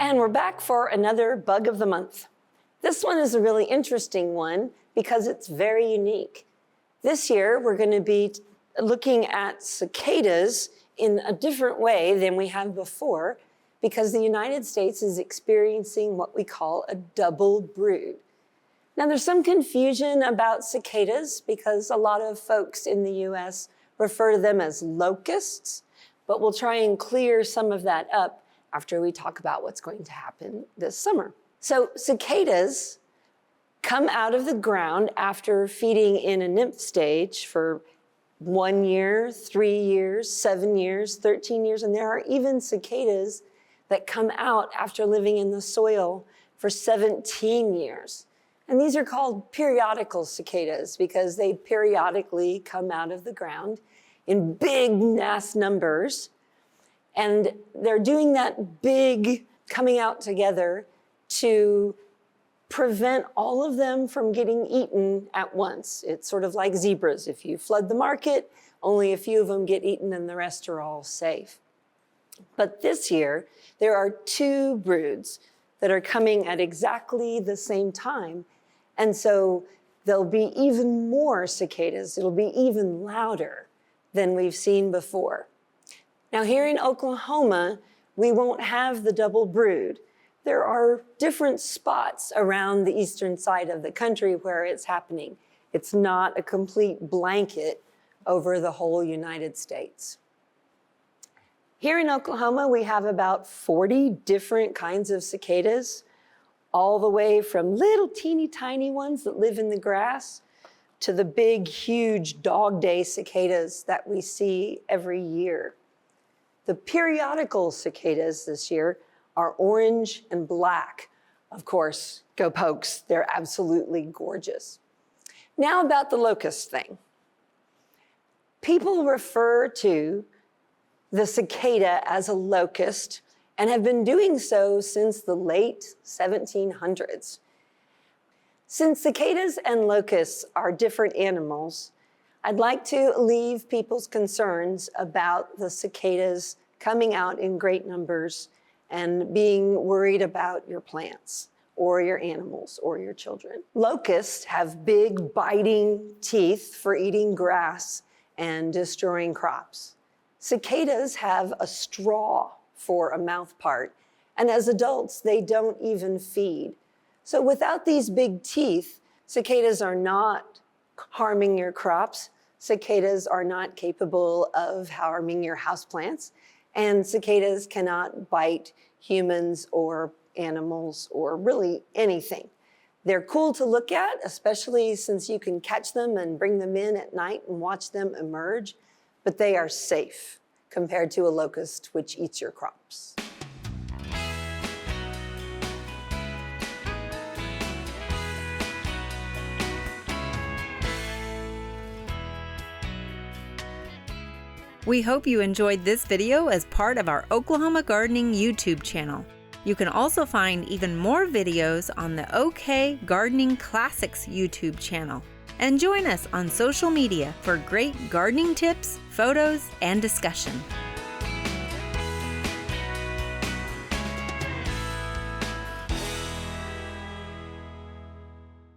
And we're back for another bug of the month. This one is a really interesting one because it's very unique. This year, we're going to be looking at cicadas in a different way than we have before because the United States is experiencing what we call a double brood. Now, there's some confusion about cicadas because a lot of folks in the US refer to them as locusts, but we'll try and clear some of that up after we talk about what's going to happen this summer. So cicadas come out of the ground after feeding in a nymph stage for 1 year, 3 years, 7 years, 13 years, and there are even cicadas that come out after living in the soil for 17 years. And these are called periodical cicadas because they periodically come out of the ground in big mass numbers. And they're doing that big coming out together to prevent all of them from getting eaten at once. It's sort of like zebras. If you flood the market, only a few of them get eaten and the rest are all safe. But this year, there are 2 broods that are coming at exactly the same time. And so there'll be even more cicadas. It'll be even louder than we've seen before. Now here in Oklahoma, we won't have the double brood. There are different spots around the eastern side of the country where it's happening. It's not a complete blanket over the whole United States. Here in Oklahoma, we have about 40 different kinds of cicadas, all the way from little teeny tiny ones that live in the grass to the big, huge dog day cicadas that we see every year. The periodical cicadas this year are orange and black. Of course, go Pokes, they're absolutely gorgeous. Now about the locust thing. People refer to the cicada as a locust and have been doing so since the late 1700s. Since cicadas and locusts are different animals, I'd like to alleviate people's concerns about the cicadas coming out in great numbers and being worried about your plants or your animals or your children. Locusts have big biting teeth for eating grass and destroying crops. Cicadas have a straw for a mouth part, and as adults, they don't even feed. So without these big teeth, cicadas are not harming your crops. Cicadas are not capable of harming your houseplants, and cicadas cannot bite humans or animals or really anything. They're cool to look at, especially since you can catch them and bring them in at night and watch them emerge, but they are safe compared to a locust, which eats your crops. We hope you enjoyed this video as part of our Oklahoma Gardening YouTube channel. You can also find even more videos on the OK Gardening Classics YouTube channel. And join us on social media for great gardening tips, photos, and discussion.